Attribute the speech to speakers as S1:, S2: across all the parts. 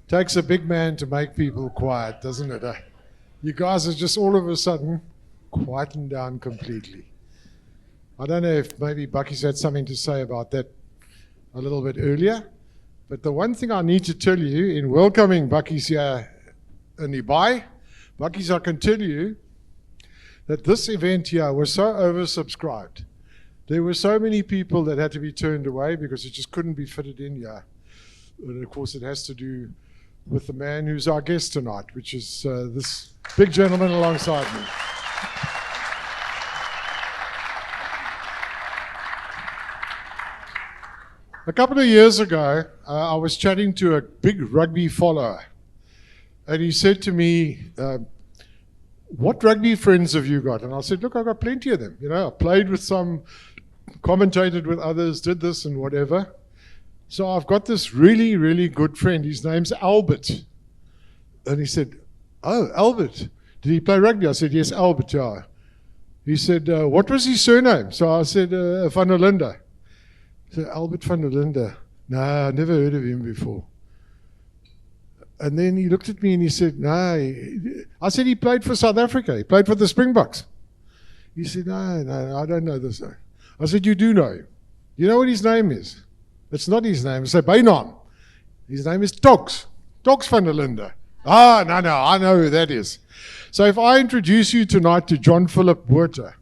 S1: Takes a big man to make people quiet, doesn't it? You guys are just all of a sudden quietened down completely. I don't know if maybe Bucky's had something to say about that a little bit earlier, but the one thing I need to tell you in welcoming Bucky's here in Dubai, Bucky's, I can tell you that this event here was so oversubscribed. There were so many people that had to be turned away because it just couldn't be fitted in here. And of course, it has to do with the man who's our guest tonight, which is this big gentleman alongside me. A couple of years ago, I was chatting to a big rugby follower, and he said to me, what rugby friends have you got? And I said, look, I've got plenty of them. You know, I played with some, commentated with others, did this and whatever. So I've got this really, really good friend. His name's Albert. And he said, oh, Albert, did he play rugby? I said, yes, Albert, yeah. He said, what was his surname? So I said, Van der Linde. He said, Albert van der Linde. No, I never heard of him before. And then he looked at me and he said, no. I said, he played for South Africa. He played for the Springboks. He said, no, I don't know this. I said, you do know him. You know what his name is? It's not his name. It's a bijnaam. His name is Toks. Toks van der Linde. Ah, no, I know who that is. So if I introduce you tonight to John Philip Botha,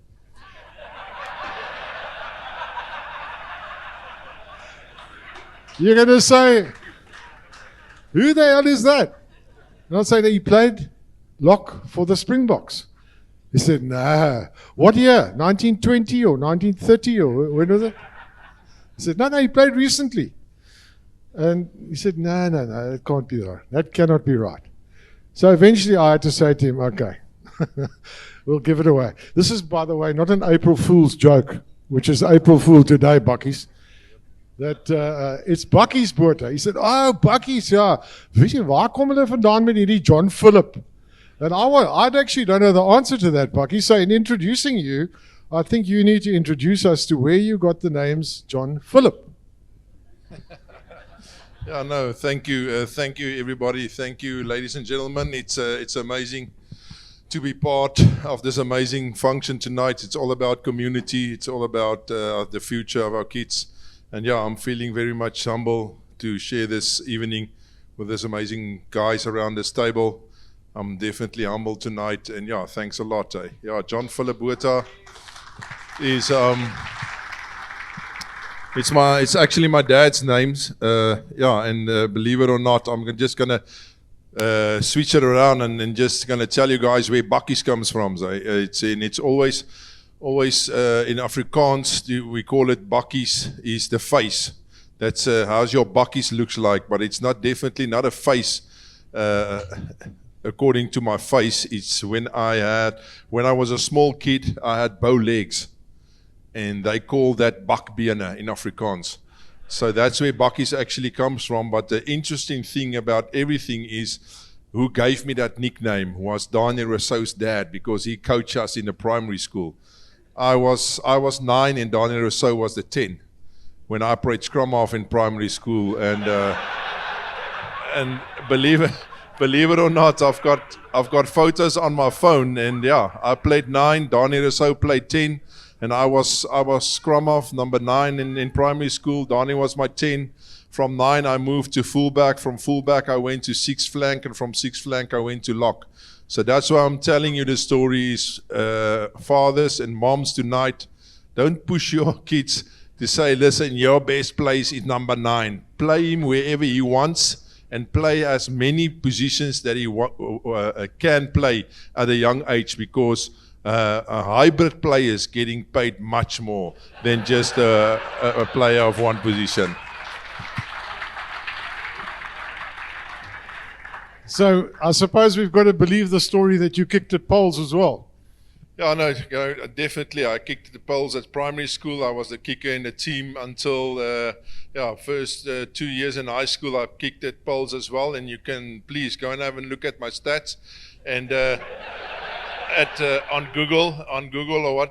S1: you're going to say, who the hell is that? And I'll say that he played lock for the Springboks. He said, nah. What year? 1920 or 1930 or when was it? I said, no, he played recently. And he said, no, that can't be right. That cannot be right. So eventually I had to say to him, okay, we'll give it away. This is, by the way, not an April Fool's joke, which is April Fool today, Bucky's. That it's Bucky's Botha. He said, oh, Bucky's, ja. Weet jy, waar kom hulle vandaan met hierdie John Philip? And I actually don't know the answer to that, Bucky. So in introducing you, I think you need to introduce us to where you got the names John Philip.
S2: Yeah, no, thank you, everybody. Thank you, ladies and gentlemen. It's amazing to be part of this amazing function tonight. It's all about community. It's all about the future of our kids. And yeah, I'm feeling very much humble to share this evening with these amazing guys around this table. I'm definitely humble tonight, and yeah, thanks a lot. Yeah, John Philip Botha is it's actually my dad's names. Yeah, and believe it or not, I'm just gonna switch it around and just gonna tell you guys where Bucky's comes from. It's always in Afrikaans we call it Bucky's is the face. That's how's your Bucky's looks like, but it's definitely not a face. According to my face, it's when I was a small kid, I had bow legs, and they call that bakbene in Afrikaans. So that's where Bucky's actually comes from. But the interesting thing about everything is who gave me that nickname was Daniel Rousseau's dad, because he coached us in the primary school. I was 9 and Daniel Rousseau was the 10 when I played scrum half in primary school, and believe it or not, I've got photos on my phone, and yeah, I played 9, Daniel Rousseau played 10, and I was scrum half number 9 in primary school. Daniel was my 10. From 9 I moved to fullback. From fullback I went to 6 flank, and from 6 flank I went to lock. So that's why I'm telling you the stories, fathers and moms tonight. Don't push your kids to say, listen, your best place is number 9. Play him wherever he wants, and play as many positions that he can play at a young age, because a hybrid player is getting paid much more than just a player of one position.
S1: So I suppose we've got to believe the story that you kicked at poles as well.
S2: Yeah, no, definitely. I kicked the poles at primary school. I was the kicker in the team until first 2 years in high school. I kicked at poles as well, and you can please go and have a look at my stats. And on Google or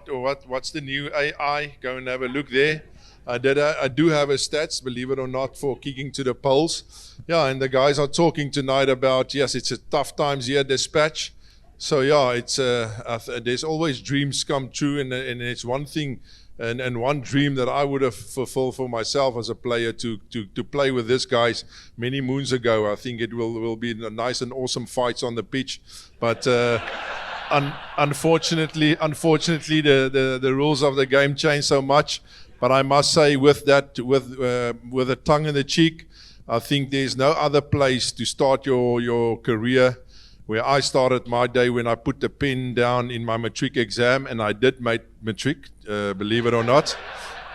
S2: what's the new AI? Go and have a look there. I do have a stats, believe it or not, for kicking to the poles. Yeah, and the guys are talking tonight about, yes, it's a tough times here, dispatch. So yeah, it's there's always dreams come true, and it's one thing, and one dream that I would have fulfilled for myself as a player to play with these guys many moons ago. I think it will be nice and awesome fights on the pitch, but unfortunately, the rules of the game change so much. But I must say, with that, with a tongue in the cheek, I think there's no other place to start your career where I started my day when I put the pen down in my matric exam, and I did make matric, believe it or not.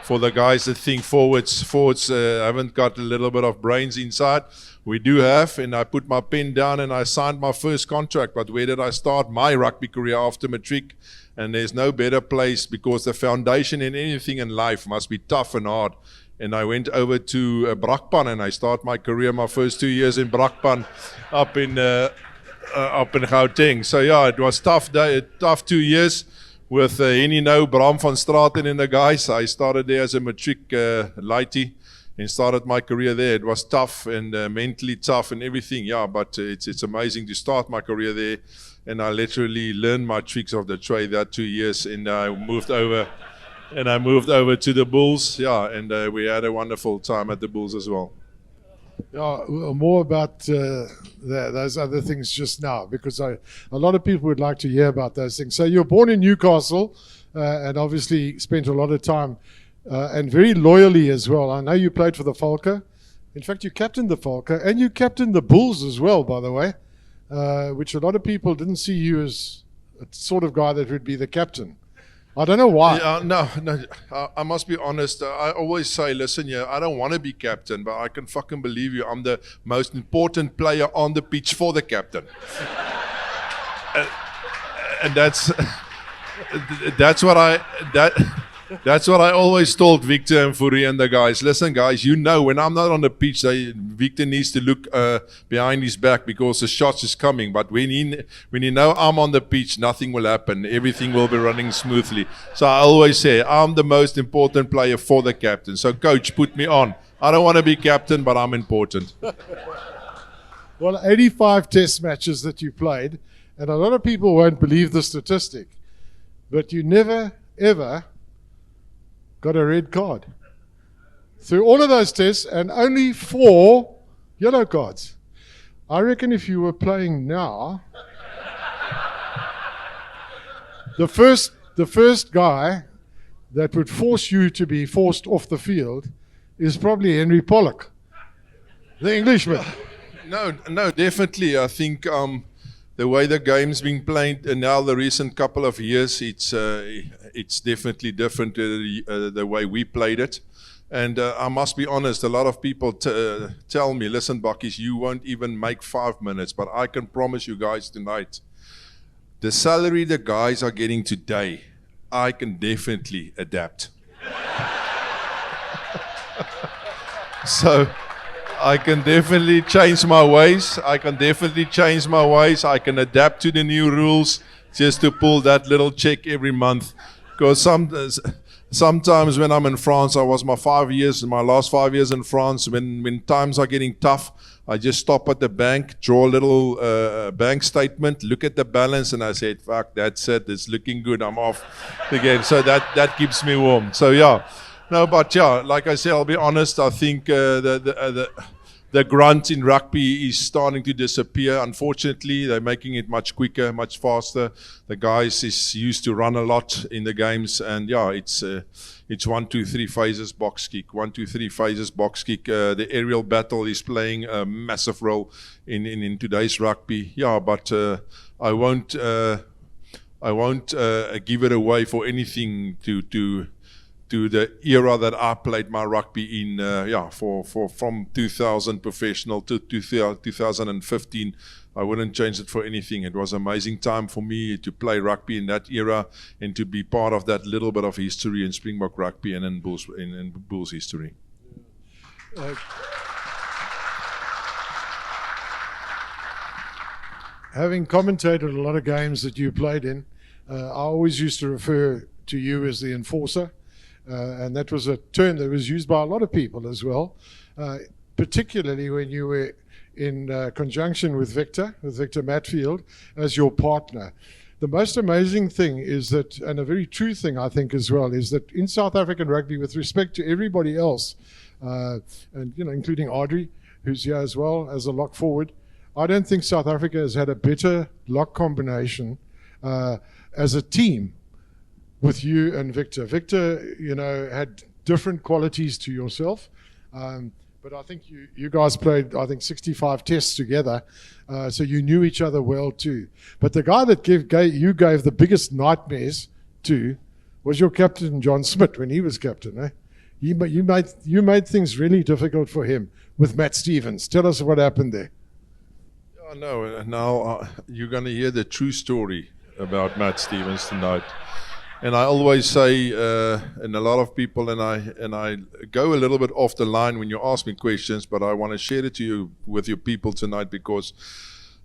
S2: For the guys that think forwards haven't got a little bit of brains inside, we do have, and I put my pen down and I signed my first contract. But where did I start my rugby career after matric? And there's no better place, because the foundation in anything in life must be tough and hard. And I went over to Brakpan, and I started my career, my first 2 years in Brakpan, up in Gauteng. So yeah, it was tough 2 years with Henny No, Bram van Straten and the guys. I started there as a matric lighty and started my career there. It was tough and mentally tough and everything, yeah, but it's amazing to start my career there. And I literally learned my tricks of the trade that 2 years, and I moved over to the Bulls, yeah, and we had a wonderful time at the Bulls as well.
S1: Yeah, more about those other things just now, because a lot of people would like to hear about those things. So you're born in Newcastle, and obviously spent a lot of time, and very loyally as well. I know you played for the Falke. In fact, you captained the Falke, and you captained the Bulls as well, by the way, which a lot of people didn't see you as a sort of guy that would be the captain. I don't know why.
S2: No. I must be honest. I always say, listen, I don't want to be captain, but I can fucking believe you. I'm the most important player on the pitch for the captain. And that's what I always told Victor and Fourie and the guys. Listen, guys, when I'm not on the pitch, Victor needs to look behind his back, because the shots is coming. But when he know I'm on the pitch, nothing will happen. Everything will be running smoothly. So I always say, I'm the most important player for the captain. So coach, put me on. I don't want to be captain, but I'm important.
S1: Well, 85 test matches that you played, and a lot of people won't believe the statistic, but you never, ever got a red card through all of those tests, and only 4 yellow cards. I reckon if you were playing now, the first guy that would force you to be forced off the field is probably Henry Pollock, the Englishman.
S2: No, definitely. I think the way the game's been played, and now the recent couple of years, it's definitely different the way we played it. And I must be honest, a lot of people tell me, listen, Bakkies, you won't even make 5 minutes, but I can promise you guys tonight, the salary the guys are getting today, I can definitely adapt. So I can definitely change my ways. I can adapt to the new rules, just to pull that little check every month. Because sometimes when I'm in France, I was my last 5 years in France, when times are getting tough, I just stop at the bank, draw a little bank statement, look at the balance, and I said, fuck, that's it, it's looking good, I'm off again. So that keeps me warm. So yeah. No, but yeah, like I said, I'll be honest, I think the grunt in rugby is starting to disappear. Unfortunately, they're making it much quicker, much faster. The guys is used to run a lot in the games, and yeah, it's 1, 2, 3 phases box kick. 1, 2, 3 phases box kick. The aerial battle is playing a massive role in today's rugby. Yeah, but I won't give it away for anything to the era that I played my rugby in, from 2000 professional to 2015. I wouldn't change it for anything. It was an amazing time for me to play rugby in that era and to be part of that little bit of history in Springbok rugby and in Bulls history.
S1: Having commentated a lot of games that you played in, I always used to refer to you as the enforcer. And that was a term that was used by a lot of people as well, particularly when you were in conjunction with Victor Matfield as your partner. The most amazing thing is that, and a very true thing I think as well, is that in South African rugby, with respect to everybody else, and including Audrey, who's here as well as a lock forward, I don't think South Africa has had a better lock combination as a team with you and Victor. Victor, had different qualities to yourself. But I think you guys played, 65 tests together, so you knew each other well too. But the guy that you gave the biggest nightmares to was your captain, John Smith, when he was captain. Eh? You made things really difficult for him with Matt Stevens. Tell us what happened there.
S2: Oh, no, now you're going to hear the true story about Matt Stevens tonight. And I always say, and a lot of people, and I go a little bit off the line when you ask me questions, but I want to share it to you with your people tonight, because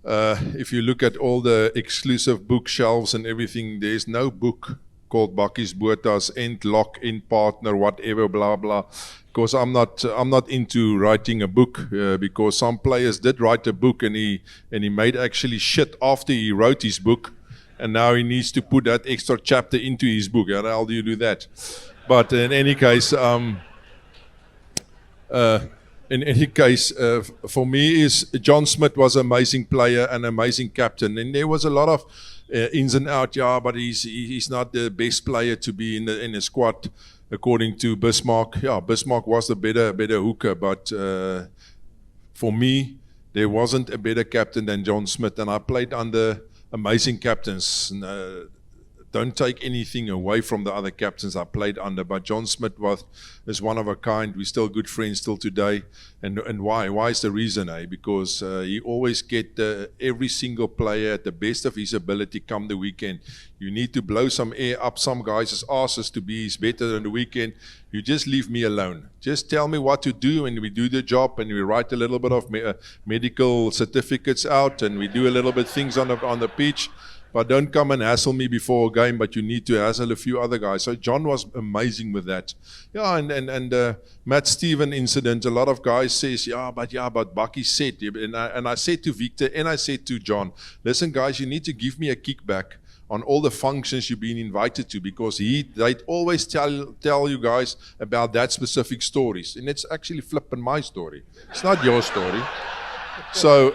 S2: if you look at all the exclusive bookshelves and everything, there's no book called Bakkies Botas, End Lock, End Partner, whatever, blah blah. Because I'm not into writing a book, because some players did write a book and he made actually shit after he wrote his book. And now he needs to put that extra chapter into his book. How the hell do you do that? But in any case, for me, John Smith was an amazing player and amazing captain. And there was a lot of ins and outs. Yeah, but he's not the best player to be in the squad, according to Bismarck. Yeah, Bismarck was the better hooker. But for me, there wasn't a better captain than John Smith. And I played under amazing captains. Don't take anything away from the other captains I played under, but John Smith is one of a kind. We're still good friends till today. And why? Why is the reason? Because he always get every single player at the best of his ability come the weekend. You need to blow some air up some guys' asses to be better than the weekend. You just leave me alone. Just tell me what to do, and we do the job, and we write a little bit of medical certificates out, and we do a little bit things on the pitch. But don't come and hassle me before a game, but you need to hassle a few other guys. So John was amazing with that. Yeah, and Matt Steven incident, a lot of guys says, but Bakkie said, and I said to Victor and I said to John, listen guys, you need to give me a kickback on all the functions you've been invited to, because they'd always tell you guys about that specific stories. And it's actually flipping my story. It's not your story. So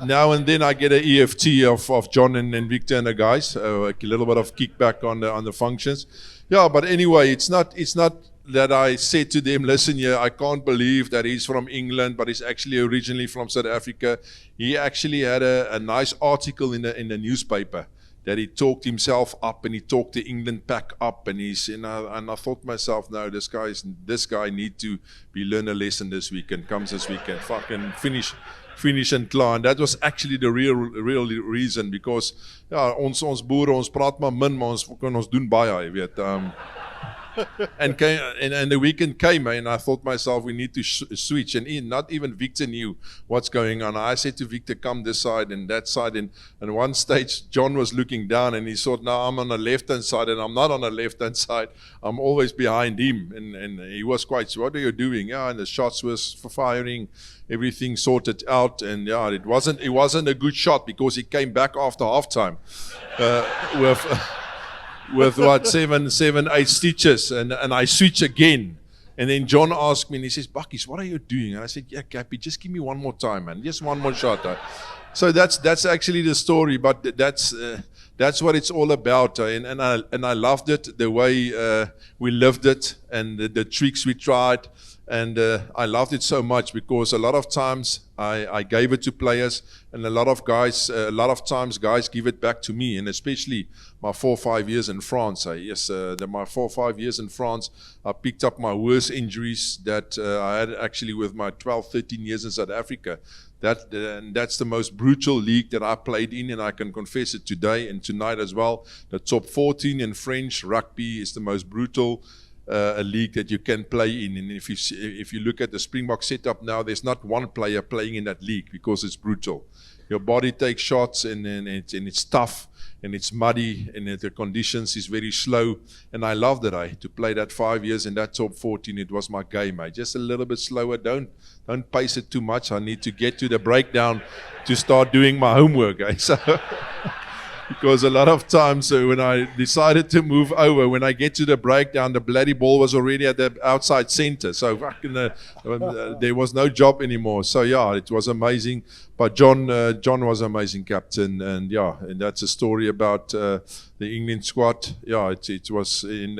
S2: now and then I get an EFT of John and Victor and the guys, a little bit of kickback on the functions. Yeah, but anyway, it's not that I said to them, listen here, I can't believe that he's from England, but he's actually originally from South Africa. He actually had a nice article in the newspaper that he talked himself up, and he talked the England pack up, and I thought to myself, no, this guy need to be learn a lesson this weekend. Comes this weekend, fucking finish and klaar. And that was actually the real reason, because ons boere, ons praat maar min, maar ons kan ons doen baie, jy weet. And the weekend came, and I thought myself, we need to switch. And not even Victor knew what's going on. I said to Victor, come this side and that side. And one stage, John was looking down, and he thought, now I'm on the left-hand side, and I'm not on the left-hand side. I'm always behind him. And he was quite, what are you doing? Yeah, and the shots was for firing, everything sorted out. And yeah, it wasn't a good shot, because he came back after halftime with what, 7-8 stitches, and I switch again. And then John asked me, and he says, Bakkies, what are you doing? And I said, yeah, Cappy, just give me one more time, man. Just one more shot. So that's actually the story, but that's what it's all about. And I loved it, the way we lived it, and the tricks we tried. And I loved it so much, because a lot of times I gave it to players, and a lot of times guys give it back to me, and especially my 4 or 5 years in France. My 4 or 5 years in France, I picked up my worst injuries that I had actually with my 12, 13 years in South Africa. That's the most brutal league that I played in, and I can confess it today and tonight as well. The top 14 in French rugby is the most brutal a league that you can play in. And if you look at the Springbok setup now, there's not one player playing in that league, because it's brutal. your body takes shots, and it's tough, and it's muddy, and the conditions is very slow. And I loved it. To play that 5 years in that top 14, it was my game. Just a little bit slower. Don't pace it too much. I need to get to the breakdown to start doing my homework. So. Because a lot of times when I decided to move over, when I get to the breakdown, the bloody ball was already at the outside center. So there was no job anymore. So yeah, it was amazing. But John was amazing captain, and that's a story about the England squad. Yeah, it was, and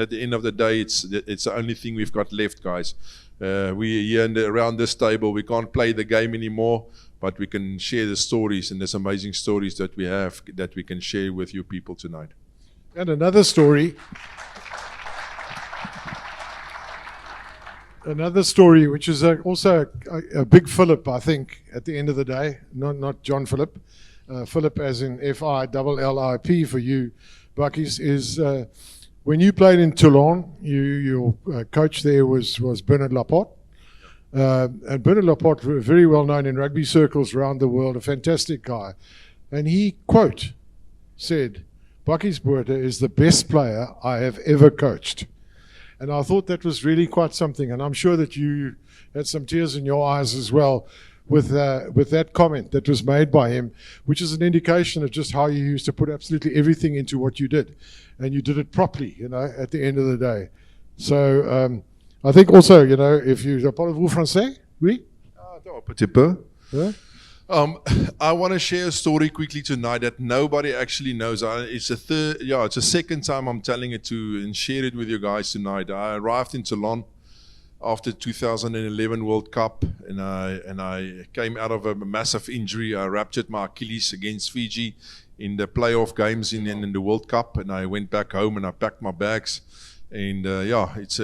S2: at the end of the day, it's the only thing we've got left, guys. We here around this table, we can't play the game anymore. But we can share the stories, and there's amazing stories that we have that we can share with you people tonight.
S1: And another story, which is also a big Philip, I think, at the end of the day, not John Philip. Philip as in F-I-L-L-I-P for you, Buckies, is when you played in Toulon, your coach there was Bernard Laporte. And Bernard Laporte, very well known in rugby circles around the world, a fantastic guy. And he, quote, said, Bucky's Botha is the best player I have ever coached. And I thought that was really quite something. And I'm sure that you had some tears in your eyes as well with that comment that was made by him, which is an indication of just how you used to put absolutely everything into what you did. And you did it properly, at the end of the day. So, I think also, if you parlez-vous français? Oui?
S2: Un petit peu.
S1: Yeah?
S2: I want to share a story quickly tonight that nobody actually knows. It's the second time I'm telling it and share it with you guys tonight. I arrived in Toulon after 2011 World Cup, and I came out of a massive injury. I ruptured my Achilles against Fiji in the playoff games in the World Cup, and I went back home and I packed my bags. And it's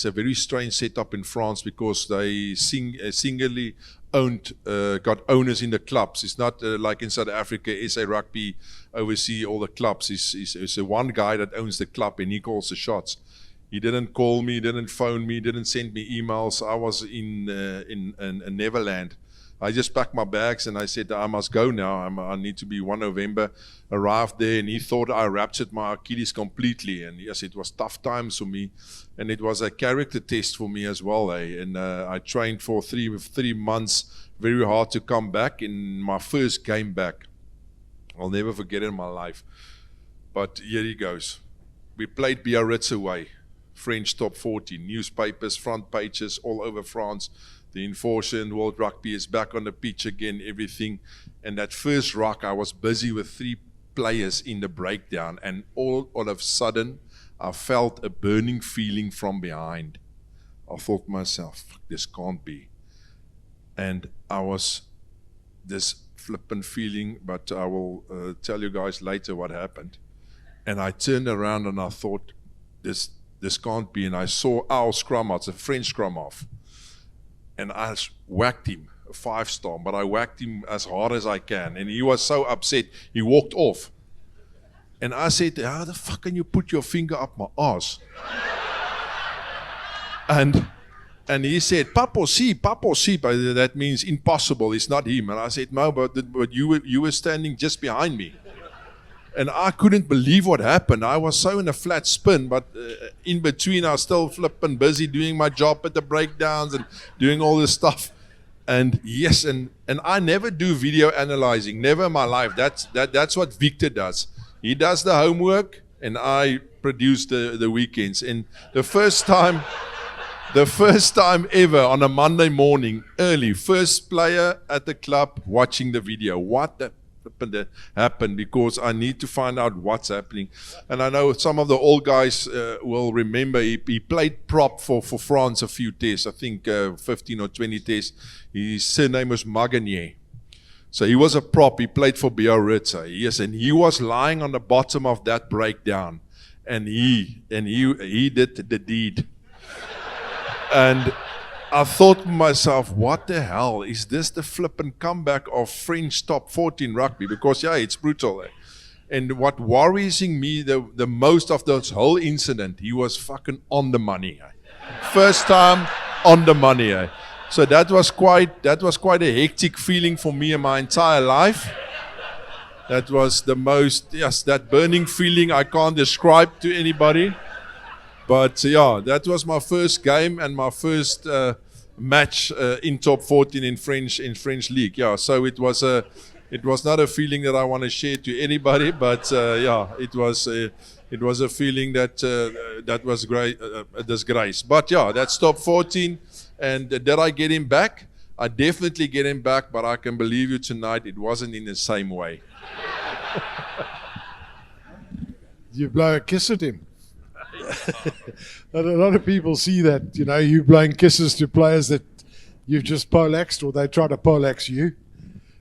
S2: a very strange setup in France because they singularly got owners in the clubs. It's not like in South Africa, SA Rugby oversee all the clubs. It's one guy that owns the club, and he calls the shots. He didn't call me, didn't phone me, didn't send me emails. I was in Neverland. I just packed my bags and I said, I must go now. I need to be 1 November. Arrived there, and he thought I ruptured my Achilles completely. And yes, it was tough times for me. And it was a character test for me as well. And I trained for three months very hard to come back. In my first game back, I'll never forget it in my life. But here he goes. We played Biarritz away. French top 14, newspapers, front pages all over France. The enforcer in World Rugby is back on the pitch again, everything. And that first ruck, I was busy with 3 players in the breakdown, and all of a sudden, I felt a burning feeling from behind. I thought to myself, this can't be. And I was this flippant feeling, but I will tell you guys later what happened. And I turned around and I thought, this can't be. And I saw our scrum half, a French scrum half. And I whacked him, a 5-star, but I whacked him as hard as I can. And he was so upset, he walked off. And I said, how the fuck can you put your finger up my ass? And he said, pas possible. That means impossible, it's not him. And I said, no, but you were standing just behind me. And I couldn't believe what happened. I was so in a flat spin, but in between I was still flipping busy doing my job at the breakdowns and doing all this stuff. And yes, and I never do video analyzing, never in my life. That's what Victor does. He does the homework, and I produce the weekends. And the first time ever on a Monday morning, early, first player at the club watching the video. What the happened, because I need to find out what's happening. And I know some of the old guys will remember he played prop for France a few tests, I think 15 or 20 tests. His surname was Magagnier. So he was a prop, he played for Biarritz. Yes, and he was lying on the bottom of that breakdown, and he did the deed. And I thought to myself, what the hell, is this the flippin' comeback of French top 14 rugby? Because it's brutal. And what worries me the most of this whole incident, he was fucking on the money. First time on the money. So that was quite a hectic feeling for me in my entire life. That was the most, yes, that burning feeling I can't describe to anybody. But yeah, that was my first game and my first match in top 14 in French league. Yeah, so it was not a feeling that I want to share to anybody, but yeah, it was a feeling that was great, a disgrace. But yeah, that's top 14. And did I get him back? I definitely get him back, but I can believe you tonight, it wasn't in the same way.
S1: You blow a kiss at him. And a lot of people see that, you blowing kisses to players that you've just poleaxed or they try to poleax you.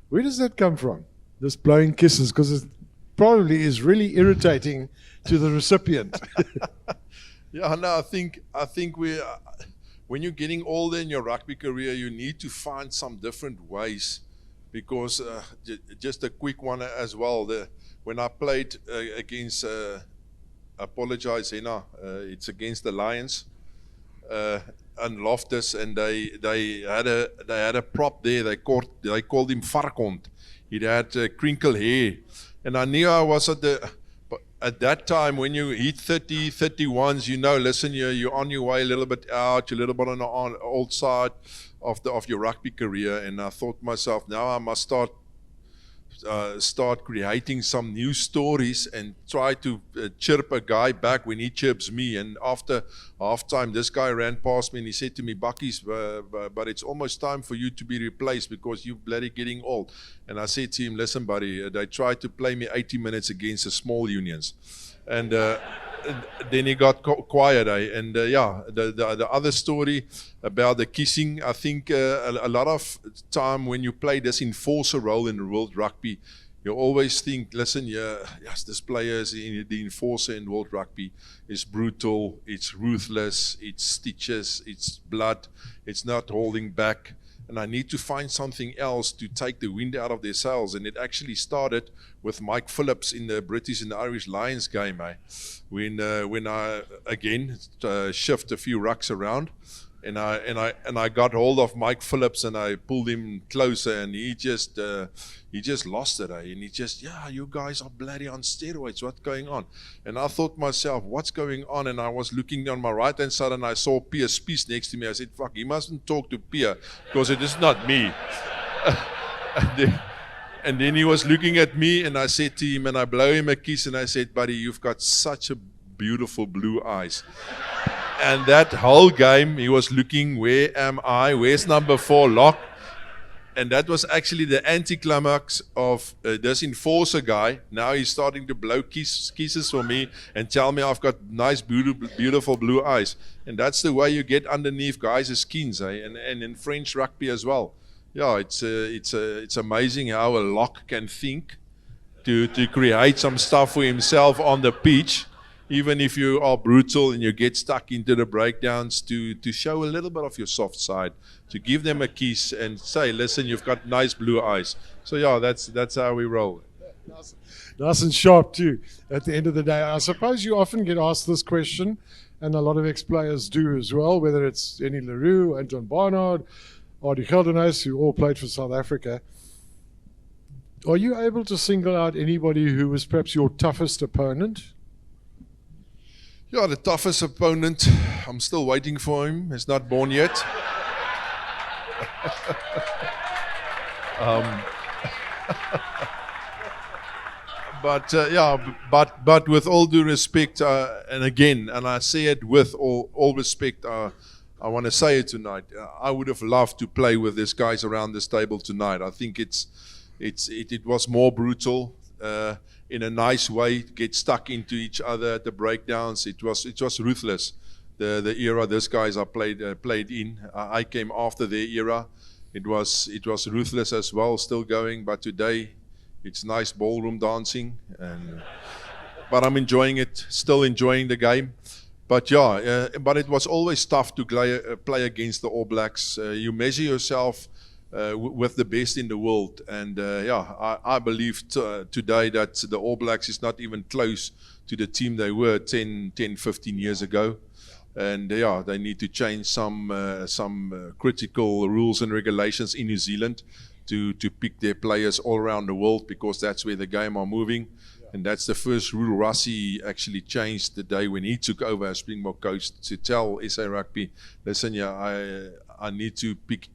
S1: Where does that come from? This blowing kisses, because it probably is really irritating to the recipient.
S2: Yeah, no, I think when you're getting older in your rugby career, you need to find some different ways. Because just a quick one as well. When I played against, apologize, Hena, it's against the Lions and Loftus, and they had a prop there. They called him Varkond. He had crinkle hair, and I knew I was at that time when you hit 30, 31s. Listen, you're on your way a little bit out, you're a little bit on the old side of your rugby career, and I thought to myself, now I must start creating some new stories and try to chirp a guy back when he chirps me. And after halftime, this guy ran past me and he said to me, Buckies, but it's almost time for you to be replaced because you're bloody getting old. And I said to him, listen, buddy, they tried to play me 80 minutes against the small unions. And then he got quiet. And yeah, the other story about the kissing, I think a lot of time when you play this enforcer role in the world rugby, you always think, listen, yes, this player is the enforcer in world rugby. It's brutal, it's ruthless, it's stitches, it's blood, it's not holding back. And I need to find something else to take the wind out of their sails. And it actually started with Mike Phillips in the British and the Irish Lions game, when I again shift a few rucks around, and I got hold of Mike Phillips and I pulled him closer, and he just lost it, and he just, you guys are bloody on steroids, what's going on? And I thought to myself, what's going on? And I was looking on my right hand side and I saw Pierre Spies next to me. I said, fuck, he mustn't talk to Pierre because it is not me. And then he was looking at me, and I said to him, and I blow him a kiss, and I said, buddy, you've got such a beautiful blue eyes. And that whole game, he was looking, where am I? Where's number 4 lock? And that was actually the anticlimax of this enforcer guy. Now he's starting to blow kisses for me and tell me I've got nice, beautiful blue eyes. And that's the way you get underneath guys' skins, and in French rugby as well. Yeah, it's amazing how a lock can think to create some stuff for himself on the pitch, even if you are brutal and you get stuck into the breakdowns, to show a little bit of your soft side, to give them a kiss and say, listen, you've got nice blue eyes. So yeah, that's how we roll.
S1: Nice and sharp too, at the end of the day. I suppose you often get asked this question, and a lot of ex-players do as well, whether it's Annie Leroux, Anton Barnard, Ardie Geldenhuys, who all played for South Africa. Are you able to single out anybody who was perhaps your toughest opponent?
S2: Yeah, the toughest opponent, I'm still waiting for him. He's not born yet. But with all due respect, and again, and I say it with all respect, I want to say it tonight. I would have loved to play with these guys around this table tonight. I think it was more brutal, in a nice way, get stuck into each other at the breakdowns. It was ruthless. The era these guys are played in. I came after their era. It was ruthless as well, still going. But today, it's nice ballroom dancing, but I'm enjoying it. Still enjoying the game. But yeah, but it was always tough to play against the All Blacks. You measure yourself with the best in the world. And I believe today that the All Blacks is not even close to the team they were 10, 15 years ago. And yeah, they need to change some critical rules and regulations in New Zealand to pick their players all around the world, because that's where the game are moving. And that's the first rule Rassie actually changed the day when he took over as Springbok coach, to tell SA Rugby, listen, I need to pick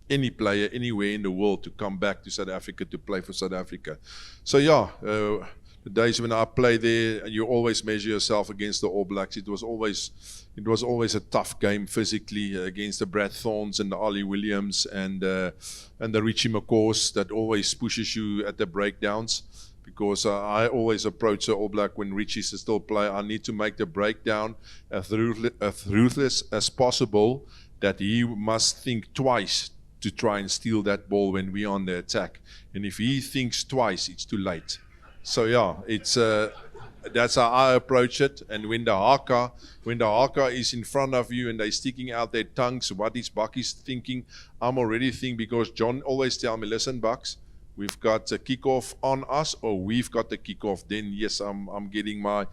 S2: any player anywhere in the world to come back to South Africa to play for South Africa. So yeah, the days when I played there, you always measure yourself against the All Blacks. It was always a tough game physically against the Brad Thorns and the Ollie Williams and the Richie McCaws that always pushes you at the breakdowns. Because I always approach the All Black when Richie's still play. I need to make the breakdown as ruthless as possible, that he must think twice to try and steal that ball when we're on the attack. And if he thinks twice, it's too late. So yeah, it's that's how I approach it. And when the haka is in front of you and they're sticking out their tongues, what is Bucky's thinking? I'm already thinking, because John always tell me, listen, Bucks, we've got a kickoff on us, or we've got the kickoff. Then yes, I'm getting my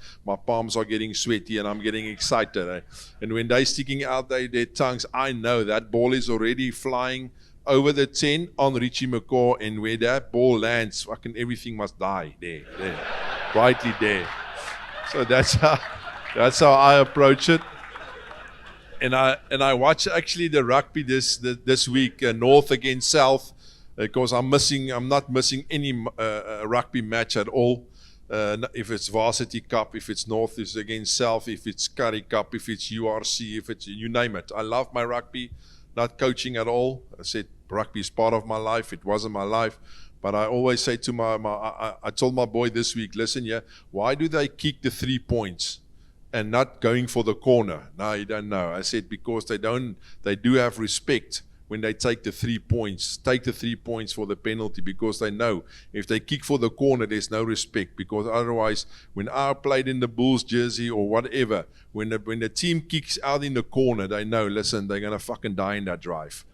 S2: palms are getting sweaty and I'm getting excited. And when they're sticking out their tongues, I know that ball is already flying over the 10 on Richie McCaw, and where that ball lands, fucking everything must die there, rightly there. So that's how I approach it. And I watch actually the rugby this week, North against South, because I'm not missing any rugby match at all. If it's Varsity Cup, if it's North is against South, if it's Currie Cup, if it's URC, if it's, you name it. I love my rugby, not coaching at all. I said rugby is part of my life. It wasn't my life. But I always say to I told my boy this week, listen, why do they kick the 3 points and not going for the corner? No, you don't know. I said, because they do have respect when they take the 3 points for the penalty, because they know if they kick for the corner, there's no respect, because otherwise, when I played in the Bulls jersey or whatever, when the team kicks out in the corner, they know, listen, they're going to fucking die in that drive.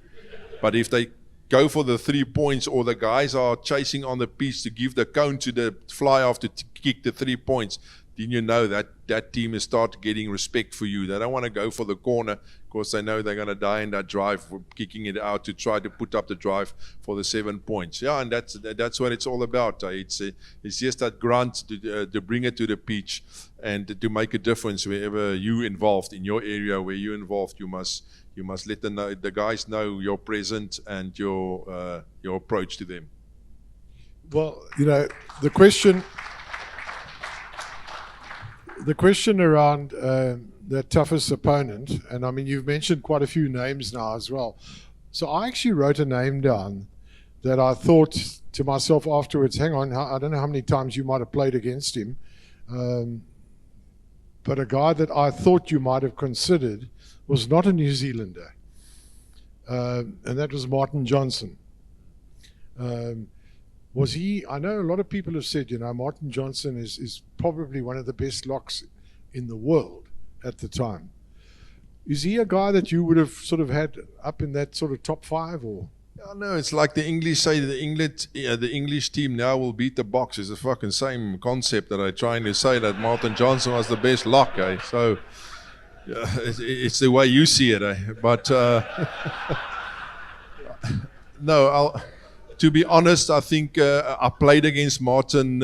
S2: But if they go for the 3 points, or the guys are chasing on the pitch to give the cone to the fly off to kick the 3 points, then you know that team is start getting respect for you. They don't want to go for the corner because they know they're going to die in that drive, for kicking it out to try to put up the drive for the 7 points. Yeah, and that's what it's all about. It's just that grunt to bring it to the pitch and to make a difference wherever you involved in your area where you're involved. You must let the guys know your presence and your approach to them.
S1: Well, the question around the toughest opponent, and I mean, you've mentioned quite a few names now as well. So I actually wrote a name down that I thought to myself afterwards, hang on, I don't know how many times you might have played against him, but a guy that I thought you might have considered was not a New Zealander, and that was Martin Johnson. Was he? I know a lot of people have said, Martin Johnson is probably one of the best locks in the world at the time. Is he a guy that you would have sort of had up in that sort of top 5, or?
S2: No, it's like the English say, the English team now will beat the Boks. It's the fucking same concept that I'm trying to say, that Martin Johnson was the best lock. So it's the way you see it. But no, to be honest, I think I played against Martin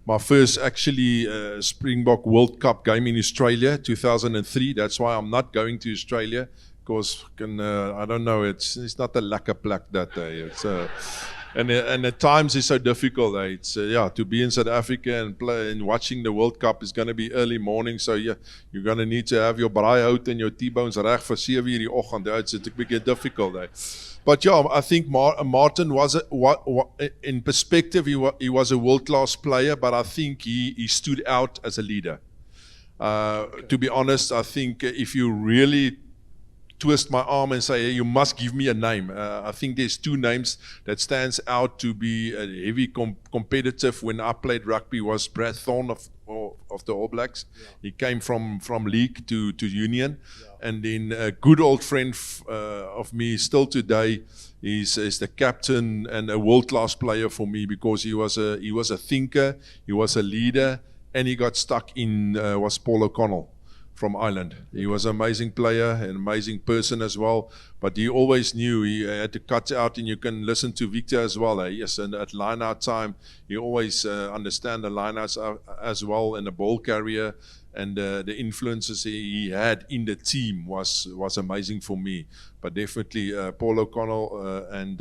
S2: my first actually Springbok World Cup game in Australia, 2003. That's why I'm not going to Australia, because I don't know, it's not a lekker plek that day. It's and at times it's so difficult. It's to be in South Africa and play and watching the World Cup is going to be early morning. So you're going to need to have your braai out and your T-bones reg vir 7 uur die oggend. It's a bit difficult. But I think Martin was in perspective. He was a world-class player, but I think he stood out as a leader. To be honest, I think if you really twist my arm and say, hey, you must give me a name. I think there's 2 names that stands out to be heavy competitive when I played rugby. Was Brad Thorn of the All Blacks. Yeah. He came from league to union. Yeah. And then a good old friend of me still today is the captain and a world-class player for me, because he was a thinker, he was a leader, and he got stuck in was Paul O'Connell from Ireland. He was an amazing player, an amazing person as well, but he always knew he had to cut out, and you can listen to Victor as well. Yes, and at line-out time, he always understand the line-outs as well, and the ball carrier, and the influences he had in the team was amazing for me. But definitely Paul O'Connell and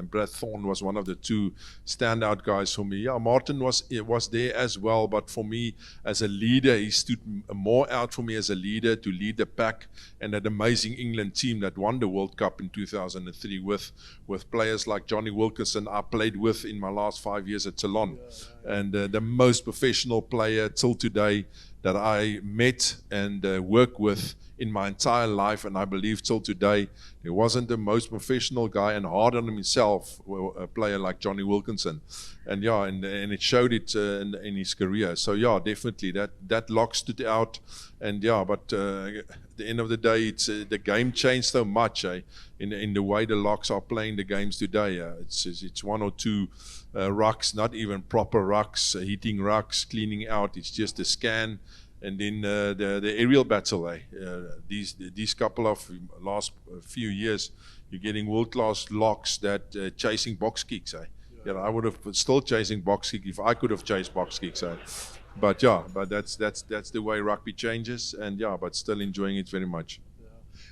S2: Brad Thorne was one of the two standout guys for me. Yeah, Martin was there as well, but for me as a leader, he stood more out for me as a leader to lead the pack, and that amazing England team that won the World Cup in 2003 with players like Johnny Wilkinson I played with in my last 5 years at Toulon, and the most professional player till today that I met and worked with in my entire life, and I believe till today, there wasn't the most professional guy and hard on himself, a player like Johnny Wilkinson, and yeah, and it showed it in his career. So yeah, definitely that lock stood out, and yeah, but at the end of the day, it's the game changed so much in the way the locks are playing the games today. It's one or two rucks, not even proper rucks, hitting rucks, cleaning out. It's just a scan. And then the aerial battle, these couple of last few years, you're getting world-class locks that chasing box kicks. Yeah, I would have still chasing box kick if I could have chased box kicks. But yeah, but that's the way rugby changes, and yeah, but still enjoying it very much.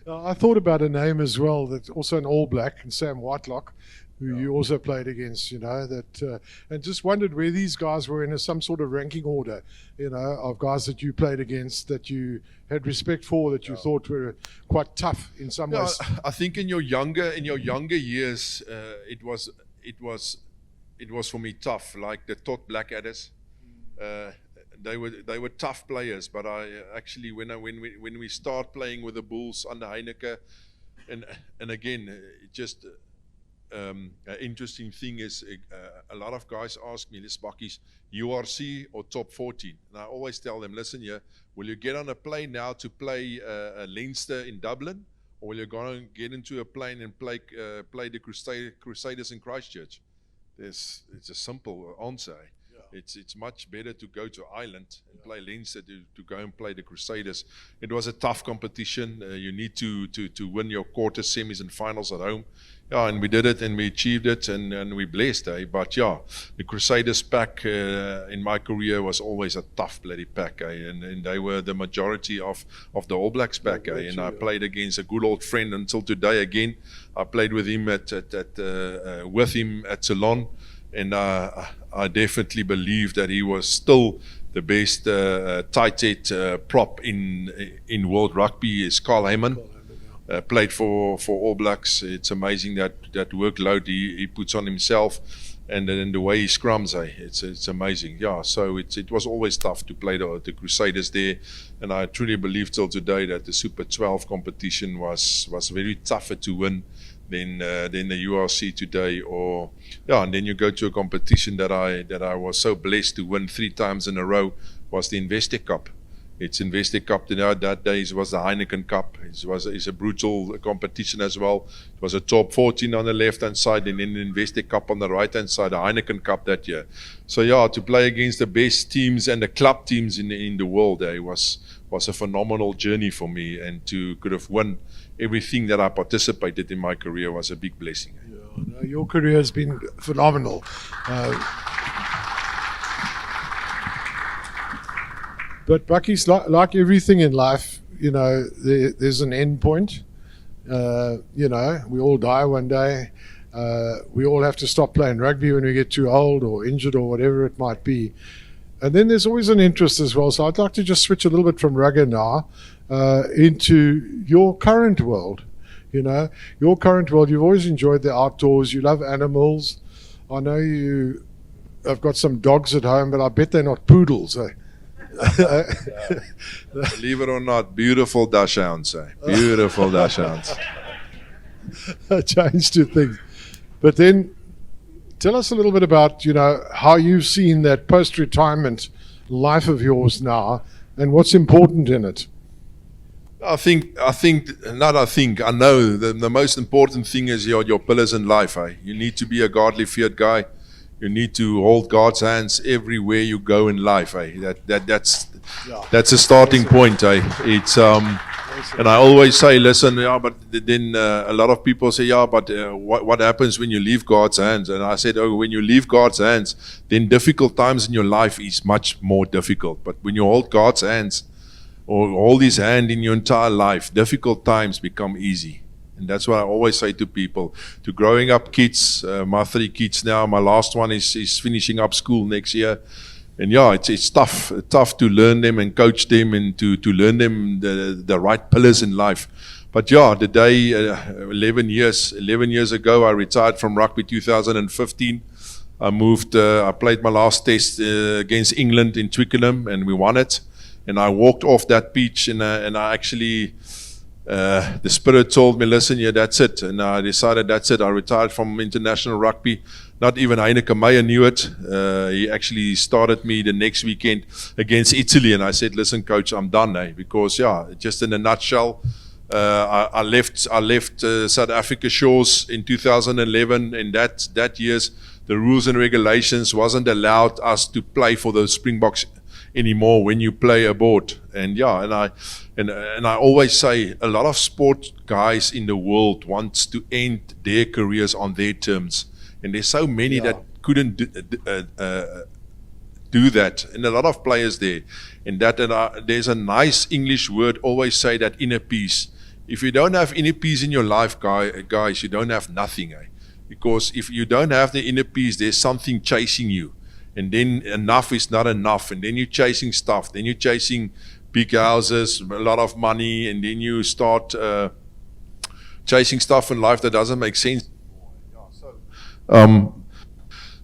S1: I thought about a name as well, that's also an All Black, and Sam Whitelock, who you also played against, and just wondered where these guys were in some sort of ranking order, of guys that you played against, that you had respect for, that you thought were quite tough in some ways.
S2: I think in your younger years, it was for me tough, like the Todd Blackadders. They were tough players, but I actually when we start playing with the Bulls under Heineke, and again, it just. An interesting thing is a lot of guys ask me, "Listen, Bakkies, URC or top 14?" And I always tell them, "Listen here, will you get on a plane now to play Leinster in Dublin, or will you go and get into a plane and play the Crusaders in Christchurch?" It's a simple answer. It's much better to go to Ireland and play Leinster to go and play the Crusaders. It was a tough competition. You need to win your quarter, semis, and finals at home. Yeah, and we did it, and we achieved it, and we're blessed. But yeah, the Crusaders pack in my career was always a tough bloody pack, and they were the majority of the All Blacks pack. And I played against a good old friend until today. Again, I played with him at Toulon. And I definitely believe that he was still the best tight head prop in world rugby. Is Carl Heyman. Played for All Blacks. It's amazing that workload he puts on himself, and then the way he scrums. It's amazing. Yeah, so it was always tough to play the Crusaders there, and I truly believe till today that the Super 12 competition was very tougher to win than the URC today, and then you go to a competition that I was so blessed to win 3 times in a row, was the Investec Cup. It's Investec Cup. That day it was the Heineken Cup. It's a brutal competition as well. It was a top 14 on the left-hand side, and then the Investec Cup on the right-hand side, the Heineken Cup that year. So yeah, to play against the best teams and the club teams in the world, was a phenomenal journey for me, and to could have won everything that I participated in my career was a big blessing.
S1: Yeah, your career has been phenomenal. But Bakkies, like everything in life, there's an end point. We all die one day. We all have to stop playing rugby when we get too old or injured or whatever it might be. And then there's always an interest as well. So I'd like to just switch a little bit from rugby now into your current world. Your current world, you've always enjoyed the outdoors. You love animals. I know you have got some dogs at home, but I bet they're not poodles, eh?
S2: Believe it or not, beautiful dachshunds. Beautiful dachshunds.
S1: A change to things. But then tell us a little bit about, how you've seen that post-retirement life of yours now and what's important in it.
S2: I know the most important thing is your pillars in life. You need to be a godly, feared guy. You need to hold God's hands everywhere you go in life. That's a starting point. It's and I always say, listen, but then a lot of people say, but what happens when you leave God's hands? And I said, when you leave God's hands, then difficult times in your life is much more difficult. But when you hold God's hands, or hold His hand in your entire life, difficult times become easy. And that's what I always say to people, to growing up kids, my 3 kids now, my last one is finishing up school next year. And it's tough to learn them and coach them and to learn them the right pillars in life. But the day 11 years ago, I retired from rugby 2015. I played my last test against England in Twickenham, and we won it. And I walked off that pitch, and I actually, the Spirit told me, listen, that's it. And I decided that's it. I retired from international rugby. Not even Heineke Meyer knew it. He actually started me the next weekend against Italy, and I said, listen, coach, I'm done, because just in a nutshell, I left South Africa shores in 2011, and that year's the rules and regulations wasn't allowed us to play for the Springboks anymore when you play abroad. And I always say, a lot of sport guys in the world wants to end their careers on their terms. And there's so many that couldn't do that, and a lot of players there. And there's a nice English word, always say that inner peace. If you don't have inner peace in your life, guys, you don't have nothing. Because if you don't have the inner peace, there's something chasing you. And then enough is not enough. And then you're chasing stuff. Then you're chasing big houses, a lot of money, and then you start chasing stuff in life that doesn't make sense. At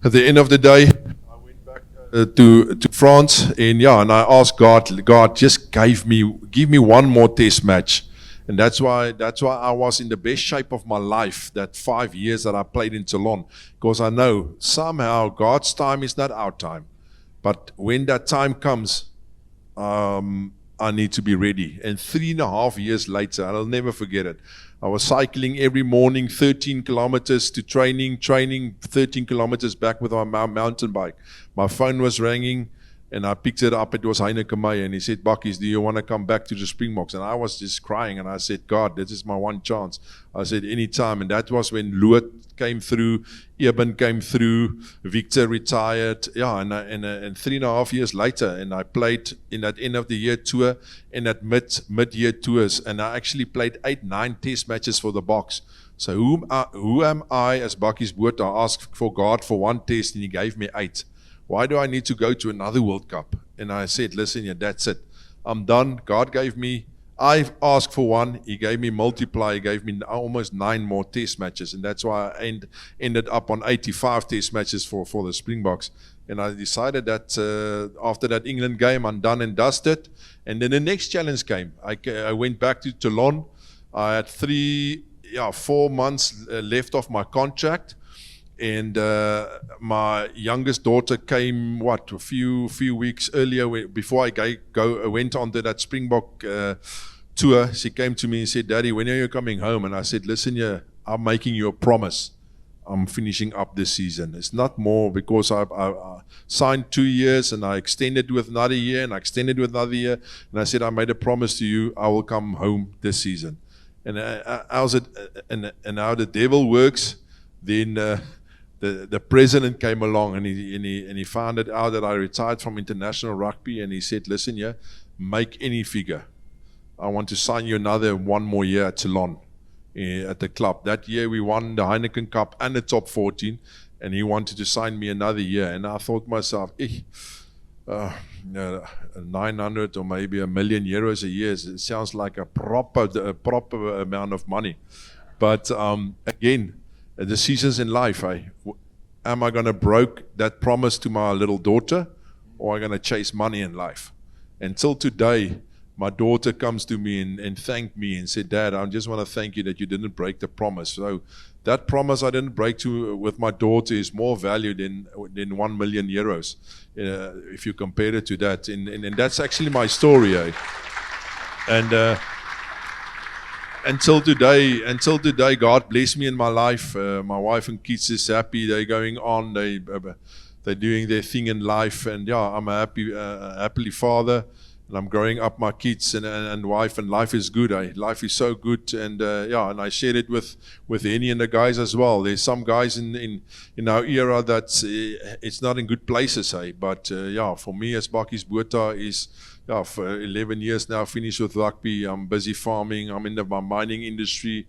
S2: the end of the day, I went back to France, and I asked God, just give me one more test match. And that's why I was in the best shape of my life that 5 years that I played in Toulon, because I know somehow God's time is not our time. But when that time comes, I need to be ready. And 3.5 years later, I'll never forget it. I was cycling every morning, 13 kilometers to training, 13 kilometers back with my mountain bike. My phone was ringing, and I picked it up. It was Heineke Meyer, and he said, Bakkies, do you want to come back to the Springboks? And I was just crying, and I said, God, this is my one chance. I said, anytime. And that was when Luat came through, Eben came through, Victor retired, and 3.5 years later, and I played in that end of the year tour and at mid-year tours, and I actually played 8-9 test matches for the Boks. So who am I as Bakkies Botha? I asked for God for one test, and He gave me 8. Why do I need to go to another World Cup? And I said, listen, that's it. I'm done. God gave me, I asked for one. He gave me multiply. He gave me almost 9 more test matches. And that's why I ended up on 85 test matches for the Springboks. And I decided that after that England game, I'm done and dusted. And then the next challenge came. I went back to Toulon. I had 4 months left of my contract. And my youngest daughter came, a few weeks earlier, before I went on to that Springbok tour. She came to me and said, Daddy, when are you coming home? And I said, listen, I'm making you a promise. I'm finishing up this season. It's not more, because I signed 2 years, and I extended with another year, and I extended with another year. And I said, I made a promise to you, I will come home this season. And how the devil works, then the president came along, and he found it out that I retired from international rugby, and he said, listen, make any figure. I want to sign you another 1 more year at Toulon, at the club. That year we won the Heineken Cup and the top 14, and he wanted to sign me another year. And I thought to myself, 900 or maybe €1 million a year, it sounds like a proper amount of money. But again, decisions in life. Am I going to break that promise to my little daughter, or am I going to chase money in life? Until today, my daughter comes to me and thanked me and said, Dad, I just want to thank you that you didn't break the promise. So that promise I didn't break with my daughter is more value than €1 million, if you compare it to that. And that's actually my story. until today, God blessed me in my life. My wife and kids is happy. They're going on. They're doing their thing in life, and yeah, I'm a happily father, and I'm growing up my kids and wife, and life is good. Life is so good, and yeah, and I shared it with Henny and the guys as well. There's some guys in our era that it's not in good places, but yeah, for me as Bakkies Botha is. Yeah, for 11 years now, finished with rugby. I'm busy farming. I'm in the mining industry.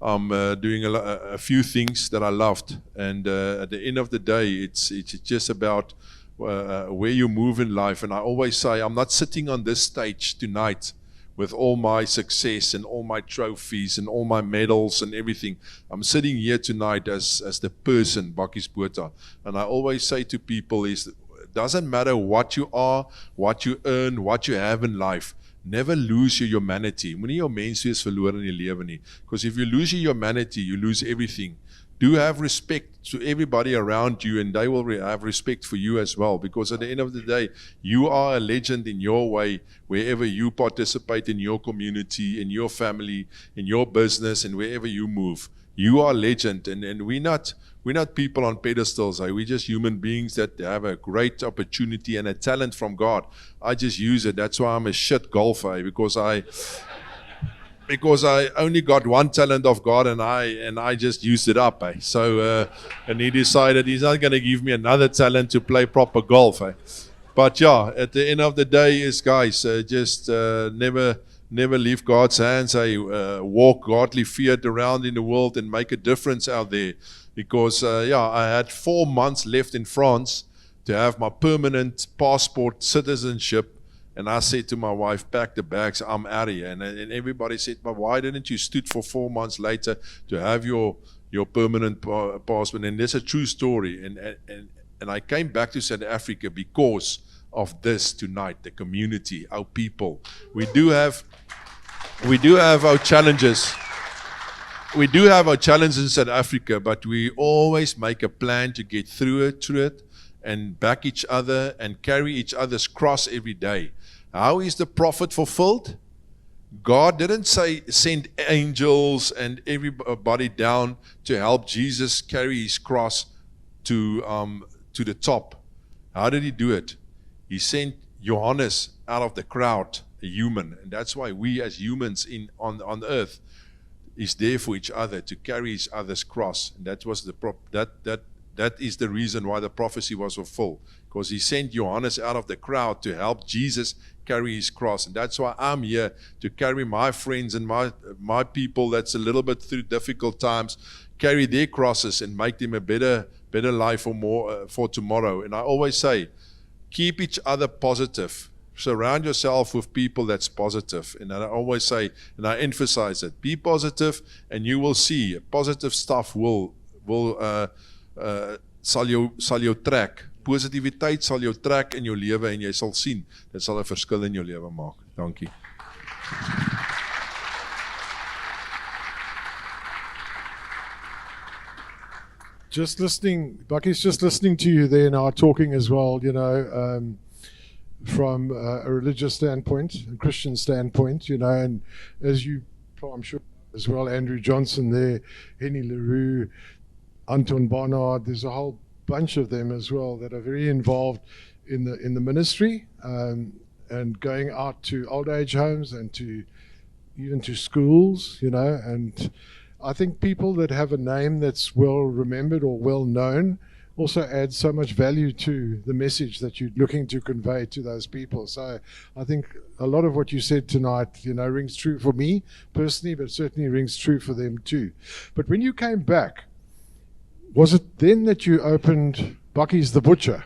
S2: I'm doing a few things that I loved. And at the end of the day, it's just about where you move in life. And I always say, I'm not sitting on this stage tonight with all my success and all my trophies and all my medals and everything. I'm sitting here tonight as the person, Bakkies Botha. And I always say to people is, doesn't matter what you are, what you earn, what you have in life. Never lose your humanity. Moenie jou menswees verloor in die lewe nie. Because if you lose your humanity, you lose everything. Do have respect to everybody around you, and they will have respect for you as well. Because at the end of the day, you are a legend in your way, wherever you participate in your community, in your family, in your business, and wherever you move. You are a legend, and we're not people on pedestals. We're just human beings that have a great opportunity and a talent from God. I just use it. That's why I'm a shit golfer, because I only got one talent of God, and I just used it up. So and He decided He's not going to give me another talent to play proper golf. But yeah, at the end of the day, is guys, just never leave God's hands. Walk godly feared around in the world and make a difference out there. Because, yeah, I had 4 months left in France to have my permanent passport citizenship. And I said to my wife, pack the bags, I'm out of here. And everybody said, but why didn't you stood for 4 months later to have your permanent passport? And that's a true story. And I came back to South Africa because of this tonight, the community, our people. We do have our challenges. We do have our challenges in South Africa, but we always make a plan to get through it and back each other and carry each other's cross every day. How is the prophet fulfilled? God didn't say send angels and everybody down to help Jesus carry his cross to the top. How did he do it? He sent Johannes out of the crowd, a human, and that's why we as humans on earth is there for each other, to carry each other's cross. And that was that is the reason why the prophecy was fulfilled, because he sent Johannes out of the crowd to help Jesus carry his cross. And that's why I'm here, to carry my friends and my people that's a little bit through difficult times, carry their crosses and make them a better life for tomorrow. And I always say, keep each other positive. Surround yourself with people that's positive. And I always say, and I emphasize it, be positive and you will see positive stuff sal jou trek. Positiwiteit sal jou trek in jou lewe en jy sal sien, dit sal 'n verskil in jou lewe maak. Dankie.
S1: Just listening, Bakkies, just listening to you there now, talking as well, you know, from a religious standpoint, a Christian standpoint, you know, and as you, I'm sure as well, Andrew Johnson there, Henny LaRue, Anton Barnard, there's a whole bunch of them as well that are very involved in the ministry, and going out to old age homes and even to schools, you know. And I think people that have a name that's well remembered or well known also adds so much value to the message that you're looking to convey to those people. So I think a lot of what you said tonight, you know, rings true for me personally, but certainly rings true for them too. But when you came back, was it then that you opened Bakkies the Butcher?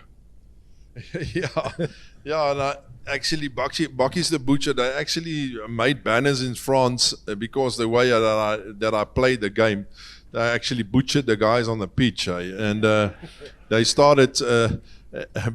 S2: Yeah, and actually Bakkies the Butcher, they actually made banners in France because the way that I played the game, they actually butchered the guys on the pitch, and they started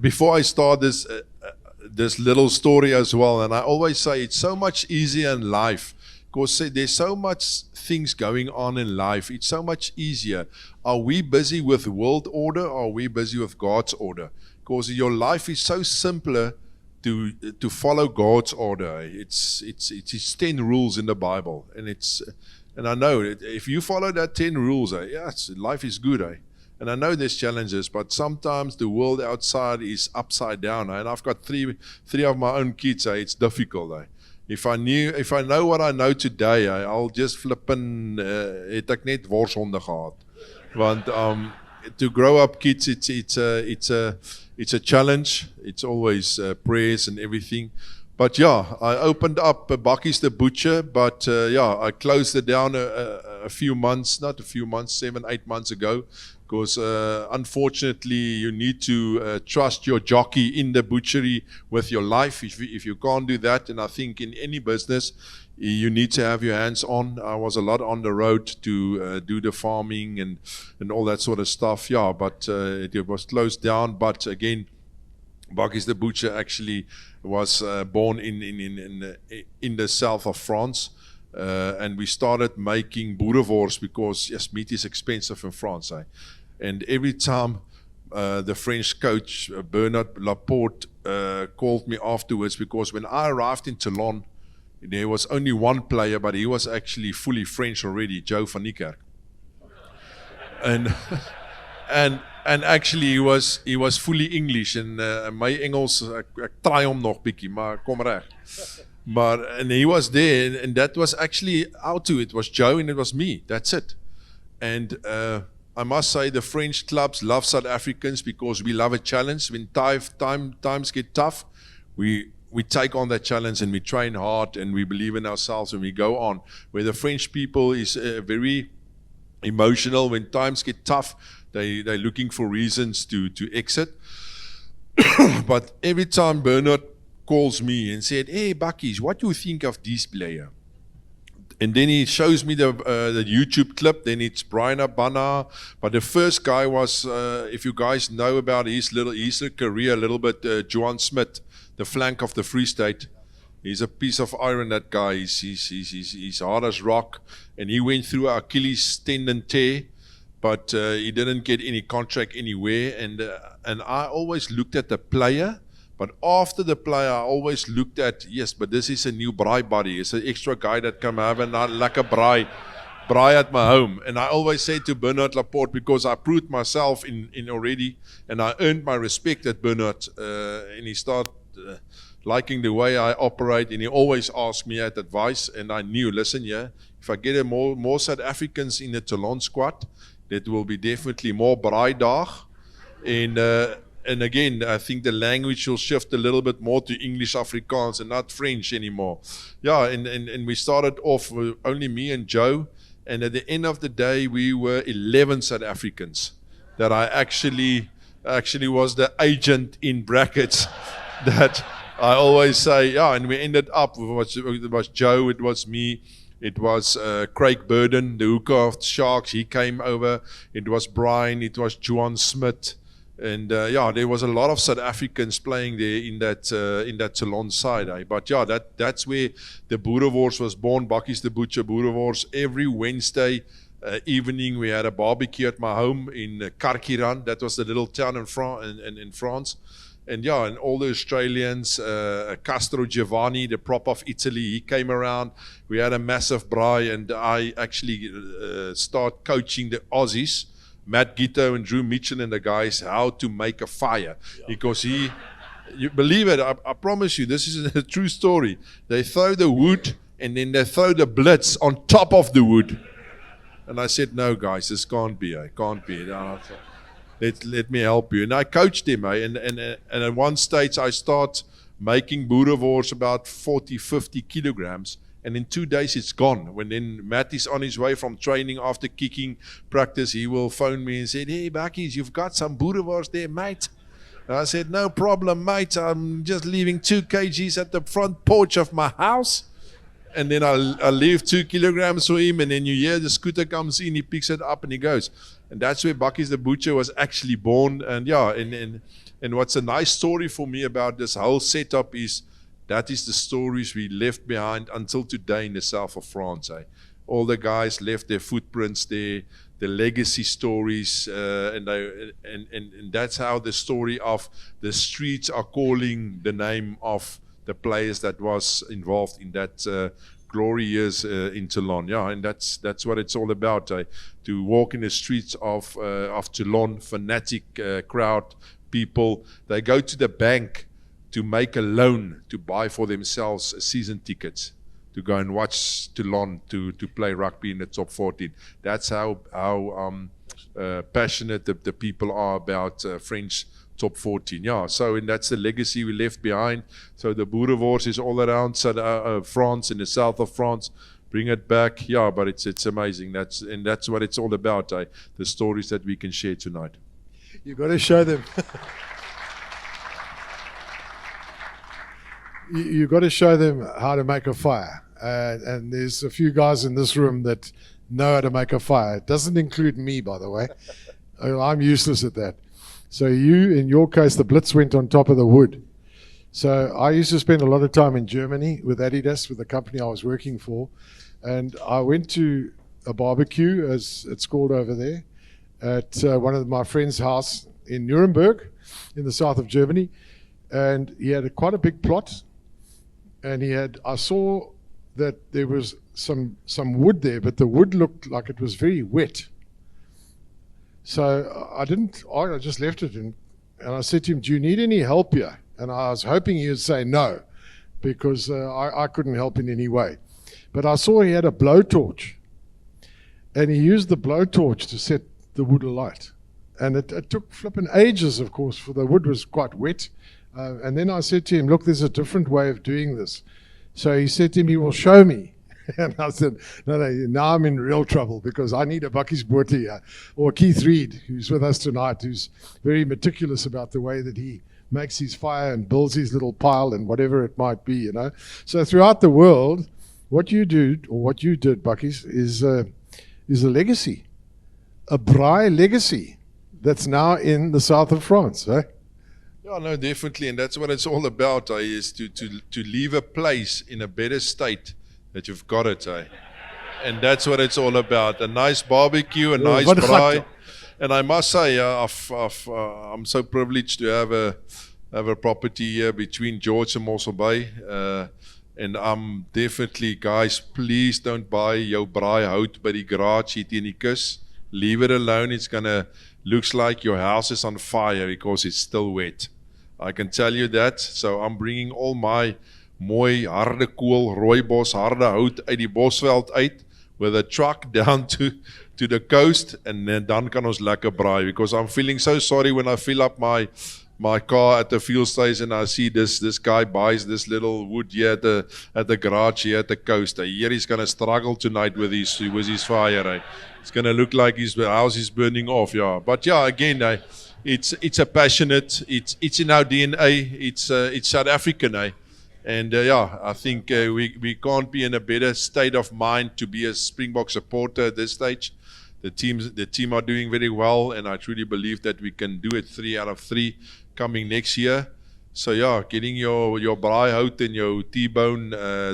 S2: before I start this little story as well. And I always say it's so much easier in life, because there's so much things going on in life. It's so much easier. Are we busy with world order, or are we busy with God's order? Because your life is so simpler to follow God's order. It's 10 rules in the Bible, and I know that if you follow that 10 rules, yes, life is good. And I know there's challenges, but sometimes the world outside is upside down. And I've got three of my own kids. It's difficult. If I know what I know today, I'll just flippin het ek net worshonde gehad. Want to grow up kids, it's a challenge. It's always prayers and everything. But yeah, I opened up Bakkies the Butcher, but I closed it down a few months, not a few months, 7-8 months ago, because unfortunately you need to trust your jockey in the butchery with your life. If you can't do that, and I think in any business, you need to have your hands on. I was a lot on the road to do the farming and all that sort of stuff. Yeah, but it was closed down. But again, Bakkies the Butcher actually was born in the south of France, and we started making boerewors because yes, meat is expensive in France. And every time the French coach Bernard Laporte called me afterwards, because when I arrived in Toulon, there was only one player, but he was actually fully French already, Joe van Niekerk. And actually he was fully English, and my Engels ek try hom nog bietjie, maar kom reg. And he was there, and that was actually our two. It was Joe and it was me. That's it. And I must say the French clubs love South Africans because we love a challenge. When times get tough, we take on that challenge and we train hard and we believe in ourselves and we go on. Where the French people is very emotional. When times get tough, they're looking for reasons to exit. But every time Bernard calls me and said, "Hey Bakkies, what do you think of this player?" And then he shows me the YouTube clip. Then it's Brian Abana. But the first guy was, if you guys know about his career a little bit, Johan Smith, the flank of the Free State. He's a piece of iron, that guy. He's hard as rock. And he went through an Achilles tendon tear, but he didn't get any contract anywhere. And I always looked at the player. But after the player, I always looked at, yes, but this is a new braai buddy. It's an extra guy that can have a lekker braai at my home. And I always say to Bernard Laporte, because I proved myself in already, and I earned my respect at Bernard, and he started liking the way I operate, and he always asked me at advice, and I knew, listen, yeah, if I get more South Africans in the Toulon squad, that will be definitely more braai dag. And again, I think the language will shift a little bit more to English Afrikaans and not French anymore. Yeah, and we started off with only me and Joe. And at the end of the day, we were 11 South Africans that I actually was the agent in brackets that I always say, yeah, and we ended up, it was Joe, it was me, it was Craig Burden, the hooker of the Sharks, he came over, it was Brian, it was Johan Smith. And there was a lot of South Africans playing there in that Toulon side. But yeah, that's where the Boerewors was born. Bakkies the Butcher Boerewors. Every Wednesday evening we had a barbecue at my home in Carqueiranne. That was the little town in France. And yeah, and all the Australians, Castro Giovanni, the prop of Italy, he came around. We had a massive braai, and I actually start coaching the Aussies, Matt Gito and Drew Mitchell and the guys, how to make a fire. Yeah. Because you believe it, I promise you, this is a true story. They throw the wood and then they throw the blitz on top of the wood. And I said, no guys, this can't be. It can't be. Let me help you. And I coached them. And at one stage I start making boerewors about 40, 50 kilograms. And in 2 days it's gone. When then Matt is on his way from training after kicking practice, he will phone me and say, "Hey Bakkies, you've got some boerewors there, mate." And I said, "No problem, mate. I'm just leaving 2 kgs at the front porch of my house." And then I leave 2 kilograms for him, and then you hear the scooter comes in, he picks it up and he goes. And that's where Bakkies the Butcher was actually born. And yeah, and what's a nice story for me about this whole setup is that is the stories we left behind until today in the south of France. all the guys left their footprints there, the legacy stories, and that's how the story of the streets are calling the name of the players that was involved in that glory years in Toulon. Yeah, and that's what it's all about. To walk in the streets of Toulon, fanatic crowd, people. They go to the bank to make a loan to buy for themselves season tickets to go and watch Toulon to play rugby in the top 14. That's how passionate the people are about French top 14. Yeah, so and that's the legacy we left behind. So the Boerewors is all around France, in the south of France. Bring it back. Yeah, but it's amazing. That's what it's all about. The stories that we can share tonight.
S1: You've got to show them. You've got to show them how to make a fire. And there's a few guys in this room that know how to make a fire. It doesn't include me, by the way. I'm useless at that. So in your case, the Blitz went on top of the wood. So I used to spend a lot of time in Germany with Adidas, with the company I was working for. And I went to a barbecue, as it's called over there, at one of my friend's house in Nuremberg, in the south of Germany. And he had quite a big plot. And I saw that there was some wood there, but the wood looked like it was very wet. So I just left it, and I said to him, "Do you need any help here?" And I was hoping he would say no, because I couldn't help in any way. But I saw he had a blowtorch, and he used the blowtorch to set the wood alight. And it took flipping ages, of course, for the wood was quite wet. And then I said to him, "Look, there's a different way of doing this." So he said to me, "Well, show me." And I said, no, now I'm in real trouble, because I need a Bakkies Botha here, or Keith Reed, who's with us tonight, who's very meticulous about the way that he makes his fire and builds his little pile and whatever it might be, you know. So throughout the world, what you do, or what you did, Bakkies, is a legacy, a braai legacy that's now in the south of France, eh?
S2: Yeah, no, definitely, and that's what it's all about, is to leave a place in a better state that you've got it, and that's what it's all about. A nice barbecue, a nice braai, and I must say, I'm so privileged to have a property here between George and Mossel Bay, and I'm definitely, guys, please don't buy your braai hout by the garage hier teen die kus. Leave it alone. It's gonna looks like your house is on fire because it's still wet. I can tell you that. So I'm bringing all my mooi harde kool, rooibos, harde hout uit die bosveld uit with a truck down to the coast, and dan kan ons lekker braai, because I'm feeling so sorry when I fill up my car at the fuel station. I see this guy buys this little wood here at the garage here at the coast. Here he's gonna struggle tonight with his fire. It's gonna look like his house is burning off. Yeah, but yeah, again, it's a passionate. It's in our DNA. It's South African. And yeah, I think we can't be in a better state of mind to be a Springbok supporter at this stage. The team are doing very well, and I truly believe that we can do it 3 out of 3 coming next year. So yeah, getting your braai hout en jou T-bone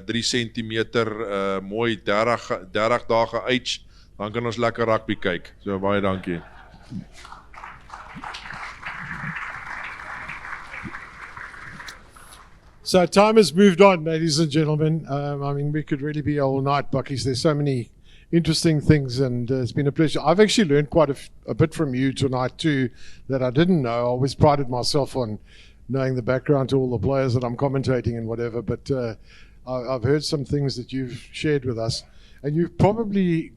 S2: 3 centimeter mooi 30 dae uit, dan kan ons lekker rugby kyk. So baie dankie.
S1: So time has moved on, ladies and gentlemen. I mean, we could really be all night, Bakkies. There's so many interesting things, and it's been a pleasure. I've actually learned quite a bit from you tonight too that I didn't know. I always prided myself on knowing the background to all the players that I'm commentating and whatever, but I've heard some things that you've shared with us, and you're probably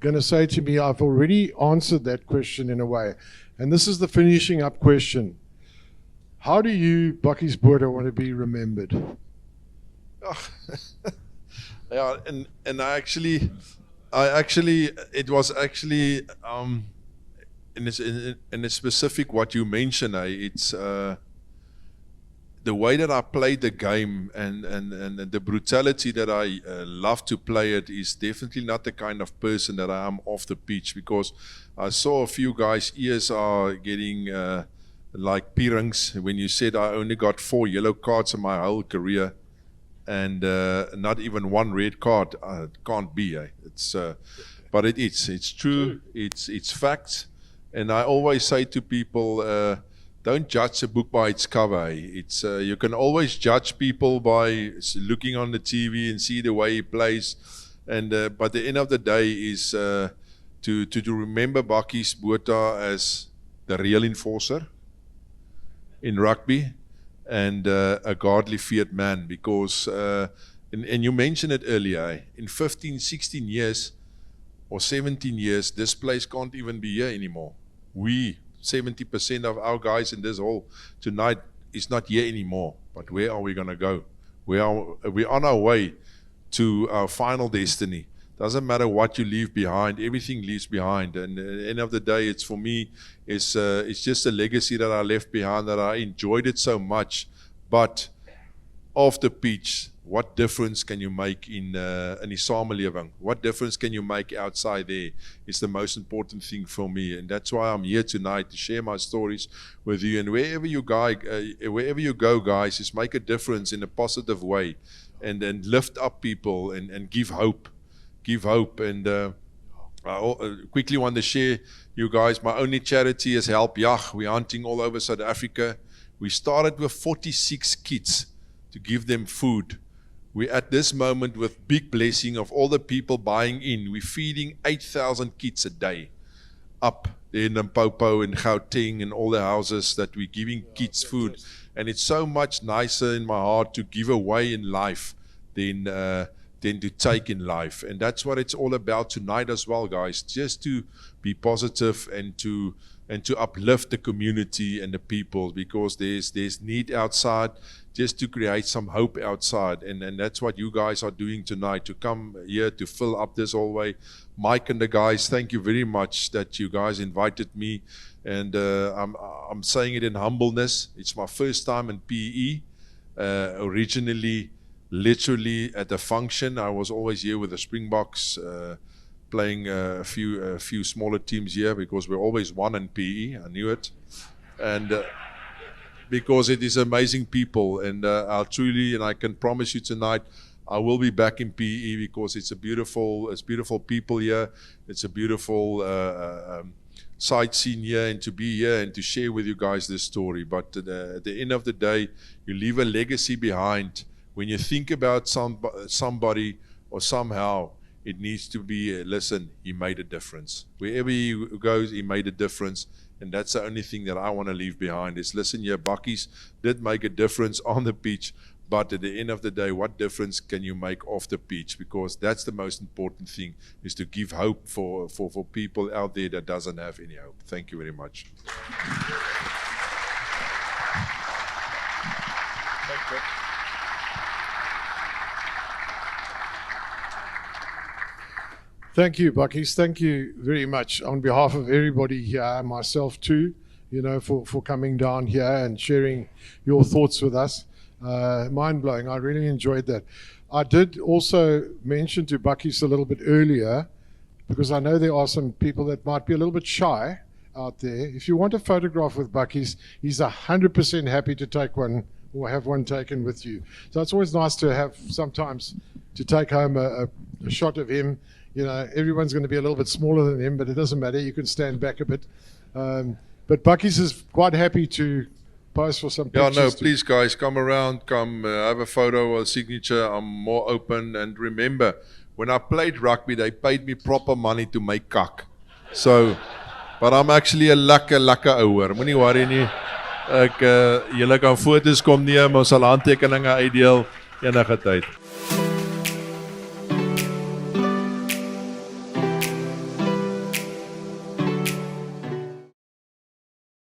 S1: going to say to me, I've already answered that question in a way. And this is the finishing up question. How do you, Bakkies Botha, want to be remembered?
S2: Yeah, and I actually, it was actually in a specific what you mentioned. It's the way that I played the game and the brutality that I love to play it is definitely not the kind of person that I am off the pitch, because I saw a few guys' ears are getting like pierings when you said I only got 4 yellow cards in my whole career. and not even one red card. Can't be. It's, but it's true. It's facts. And I always say to people, don't judge a book by its cover. It's you can always judge people by looking on the TV and see the way he plays. And but the end of the day is to remember Bakkies Botha as the real enforcer in rugby and a godly feared man. Because and you mentioned it earlier, in 15, 16 years or 17 years, this place can't even be here anymore. 70% of our guys in this hall tonight is not here anymore. But where are we going to go? We're on our way to our final destiny. Doesn't matter what you leave behind, everything leaves behind. And at the end of the day, it's for me, it's just a legacy that I left behind, that I enjoyed it so much. But off the pitch, what difference can you make in die samelewing? What difference can you make outside there? It's the most important thing for me, and that's why I'm here tonight to share my stories with you. And wherever you go, guys, is make a difference in a positive way, and lift up people and give hope. Give hope. And I quickly want to share, you guys, my only charity is Help Yach. We're hunting all over South Africa. We started with 46 kids to give them food. We're at this moment with big blessing of all the people buying in. We're feeding 8,000 kids a day up there in Limpopo and Gauteng and all the houses that we're giving kids food. And it's so much nicer in my heart to give away in life than to take in life. And that's what it's all about tonight as well, guys. Just to be positive and to uplift the community and the people, because there's need outside, just to create some hope outside. And that's what you guys are doing tonight, to come here to fill up this hallway. Mike and the guys, thank you very much that you guys invited me. And I'm saying it in humbleness. It's my first time in PE. Originally, literally at the function, I was always here with the Springboks, playing a few smaller teams here, because we're always one in PE. I knew it. And because it is amazing people, and I'll truly, and I can promise you tonight, I will be back in PE, because it's beautiful people here. It's a beautiful sightseeing here, and to be here and to share with you guys this story. But at the end of the day, you leave a legacy behind. When you think about somebody or somehow, it needs to be, listen, he made a difference. Wherever he goes, he made a difference. And that's the only thing that I want to leave behind is, listen, yeah, Bakkies did make a difference on the pitch, but at the end of the day, what difference can you make off the pitch? Because that's the most important thing, is to give hope for people out there that doesn't have any hope. Thank you very much.
S1: Thank you, Bakkies. Thank you very much on behalf of everybody here, myself too, for coming down here and sharing your thoughts with us. Mind-blowing. I really enjoyed that. I did also mention to Bakkies a little bit earlier, because I know there are some people that might be a little bit shy out there. If you want a photograph with Bakkies, he's 100% happy to take one or have one taken with you. So it's always nice to have sometimes to take home a shot of him. Everyone's going to be a little bit smaller than him, but it doesn't matter. You can stand back a bit. But Bakkies is quite happy to pose for some pictures.
S2: Yeah, no, please, guys, come around, come have a photo or a signature. I'm more open. And remember, when I played rugby, they paid me proper money to make kak. So, but I'm actually a lekker ouer. Moenie worry nie. Julle kan foto's kom neem, ons sal handtekeninge uitdeel enige tyd.